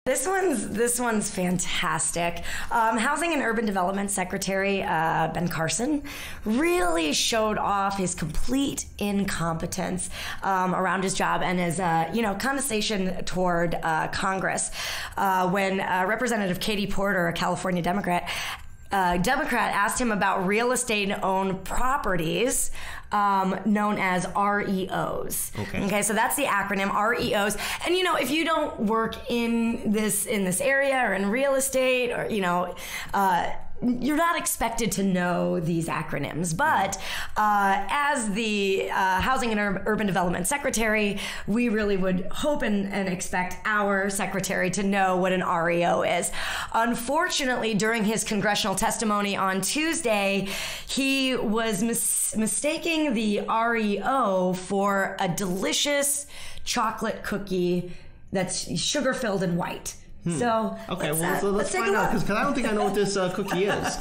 This one's fantastic. Housing and Urban Development Secretary Ben Carson really showed off his complete incompetence around his job and his condescension toward Congress when Representative Katie Porter, a California Democrat, asked him about real estate-owned properties known as REOs. Okay, so that's the acronym, REOs. And if you don't work in this area or in real estate, or you're not expected to know these acronyms, but as the Housing and Urban Development Secretary, we really would hope and expect our secretary to know what an REO is. Unfortunately, during his congressional testimony on Tuesday, he was mistaking the REO for a delicious chocolate cookie that's sugar-filled and white. So let's find out, because I don't think I know what this cookie is.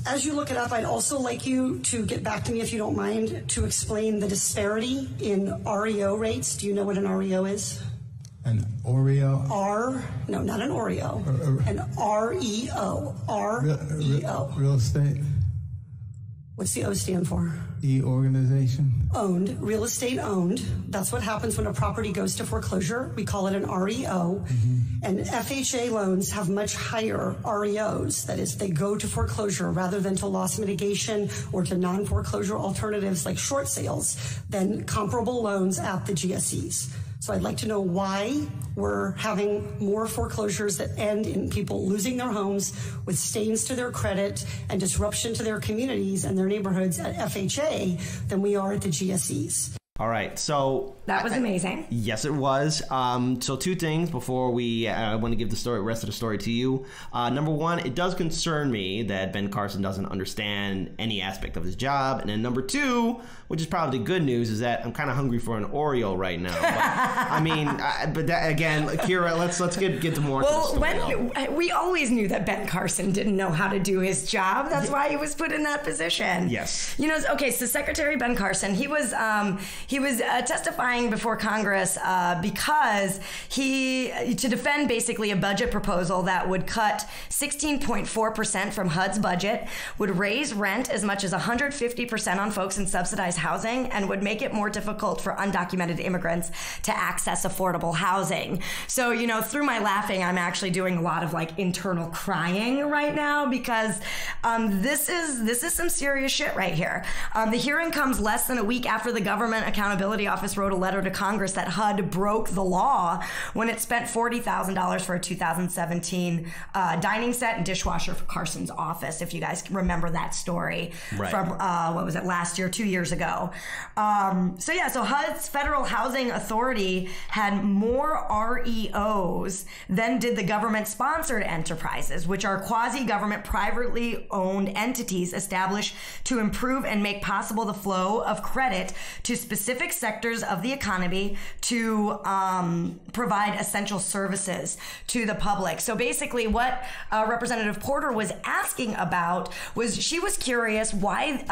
As you look it up, I'd also like you to get back to me, if you don't mind, to explain the disparity in REO rates. Do you know what an REO is? An Oreo? No, not an Oreo. An REO. REO. Real estate? What's the O stand for? Organization. Owned, real estate owned. That's what happens when a property goes to foreclosure. We call it an REO. And FHA loans have much higher REOs. That is, they go to foreclosure rather than to loss mitigation or to non-foreclosure alternatives like short sales than comparable loans at the GSEs. So I'd like to know why we're having more foreclosures that end in people losing their homes with stains to their credit and disruption to their communities and their neighborhoods at FHA than we are at the GSEs. All right, so that was amazing. Yes, it was. So two things before we want to give the rest of the story to you. Number one, it does concern me that Ben Carson doesn't understand any aspect of his job. And then number two, which is probably the good news, is that I'm kind of hungry for an Oreo right now. But, I mean, but that, again, Kira, let's get to more. Well, we always knew that Ben Carson didn't know how to do his job. That's why he was put in that position. Yes. Okay, so Secretary Ben Carson, he was testifying before Congress because to defend basically a budget proposal that would cut 16.4% from HUD's budget, would raise rent as much as 150% on folks in subsidized housing, and would make it more difficult for undocumented immigrants to access affordable housing. So, through my laughing, I'm actually doing a lot of internal crying right now because this is some serious shit right here. The hearing comes less than a week after the Government Accountability Office wrote a letter to Congress that HUD broke the law when it spent $40,000 for a 2017 dining set and dishwasher for Carson's office, if you guys remember that story from, last year, 2 years ago. So HUD's Federal Housing Authority had more REOs than did the government-sponsored enterprises, which are quasi-government, privately owned entities established to improve and make possible the flow of credit to specific sectors of the economy to provide essential services to the public. So basically what Representative Porter was asking about was, she was curious why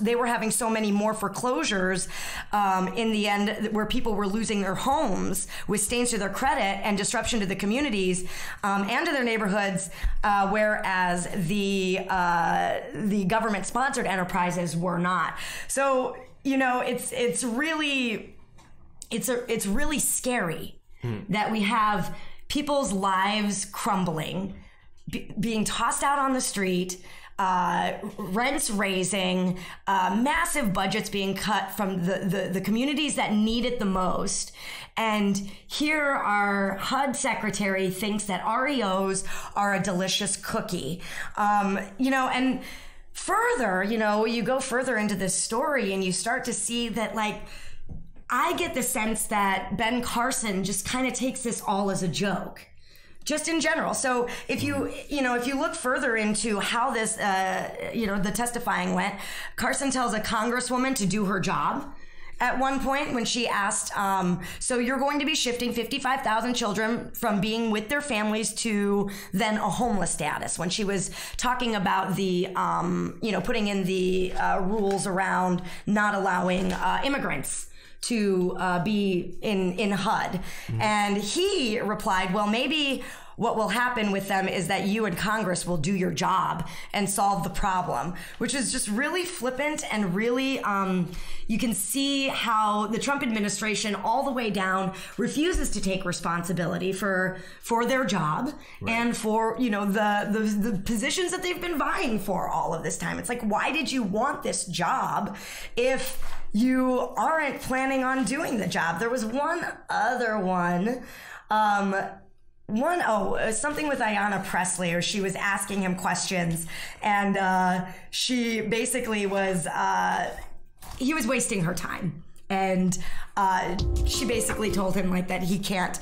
they were having so many more foreclosures in the end, where people were losing their homes with stains to their credit and disruption to the communities and to their neighborhoods, whereas the government-sponsored enterprises were not. So it's really scary that we have people's lives crumbling, being tossed out on the street, rents raising, massive budgets being cut from the communities that need it the most. And here our HUD secretary thinks that REOs are a delicious cookie. And further, you go further into this story and you start to see that, I get the sense that Ben Carson just kind of takes this all as a joke, just in general. So if you look further into how this, the testifying went, Carson tells a congresswoman to do her job. At one point when she asked, so you're going to be shifting 55,000 children from being with their families to then a homeless status, when she was talking about the, putting in the rules around not allowing immigrants to be in HUD. And he replied, well, maybe what will happen with them is that you and Congress will do your job and solve the problem, which is just really flippant and really, you can see how the Trump administration all the way down refuses to take responsibility for their job and for, you know, the positions that they've been vying for all of this time. It's like, why did you want this job if you aren't planning on doing the job? There was one other one, something with Ayanna Pressley, or she was asking him questions, and she basically was, he was wasting her time, and she basically told him like that he can't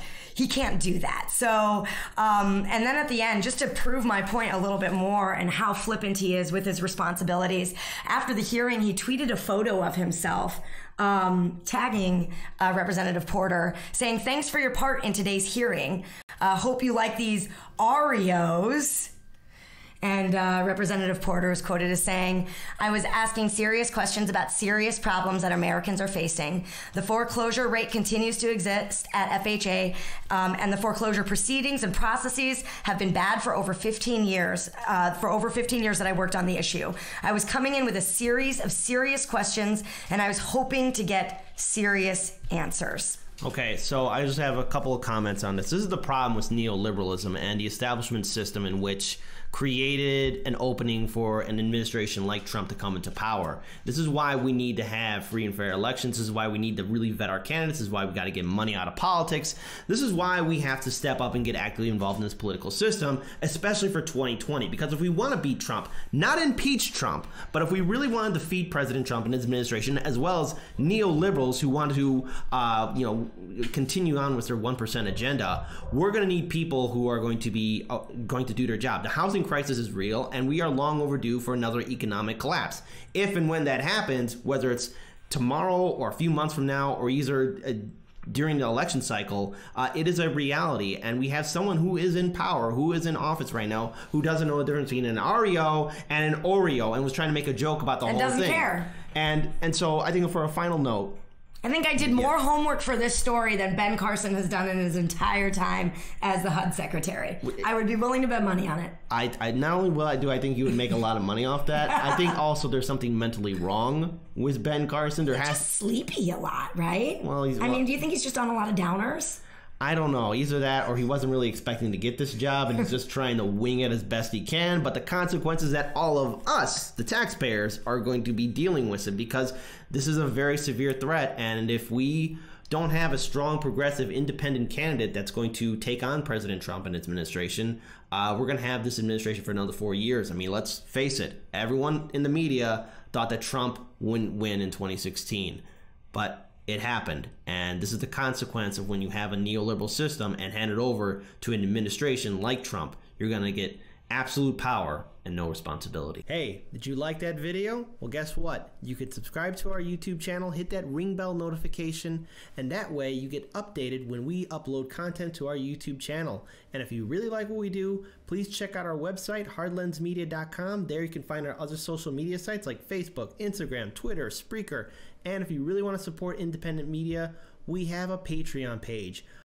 do that. So, and then at the end, just to prove my point a little bit more and how flippant he is with his responsibilities, after the hearing, he tweeted a photo of himself tagging Representative Porter, saying, "Thanks for your part in today's hearing. Hope you like these Oreos." And Representative Porter is quoted as saying, "I was asking serious questions about serious problems that Americans are facing. The foreclosure rate continues to exist at FHA, and the foreclosure proceedings and processes have been bad for over 15 years. For over 15 years that I worked on the issue. I was coming in with a series of serious questions, and I was hoping to get serious answers." Okay, so I just have a couple of comments on this. This is the problem with neoliberalism and the establishment system in which created an opening for an administration like Trump to come into power. This is why we need to have free and fair elections. This is why we need to really vet our candidates. This is why we got to get money out of politics. This is why we have to step up and get actively involved in this political system, especially for 2020. Because if we want to beat Trump, not impeach Trump, but if we really want to defeat President Trump and his administration, as well as neoliberals who want to, continue on with their 1% agenda, we're going to need people who are going to be going to do their job. The housing crisis is real, and we are long overdue for another economic collapse. If and when that happens, whether it's tomorrow or a few months from now or either during the election cycle, it is a reality. And we have someone who is in power, who is in office right now, who doesn't know the difference between an Oreo and an Oreo, and was trying to make a joke about the whole thing. And doesn't care. And so I think for a final note, I think I did more homework for this story than Ben Carson has done in his entire time as the HUD secretary. I would be willing to bet money on it. I not only will I think you would make a lot of money off that. I think also there's something mentally wrong with Ben Carson. He's just sleepy a lot, right? Well, do you think he's just on a lot of downers? I don't know. Either that or he wasn't really expecting to get this job and he's just trying to wing it as best he can. But the consequence is that all of us, the taxpayers, are going to be dealing with it because this is a very severe threat. And if we don't have a strong, progressive, independent candidate that's going to take on President Trump and his administration, we're going to have this administration for another 4 years. I mean, let's face it. Everyone in the media thought that Trump wouldn't win in 2016. But it happened, and this is the consequence of when you have a neoliberal system and hand it over to an administration like Trump. You're going to get absolute power and no responsibility. Hey, did you like that video? Well, guess what? You could subscribe to our YouTube channel, hit that ring bell notification, and that way you get updated when we upload content to our YouTube channel. And if you really like what we do, please check out our website, hardlensmedia.com. There you can find our other social media sites like Facebook, Instagram, Twitter, Spreaker. And if you really want to support independent media, we have a Patreon page.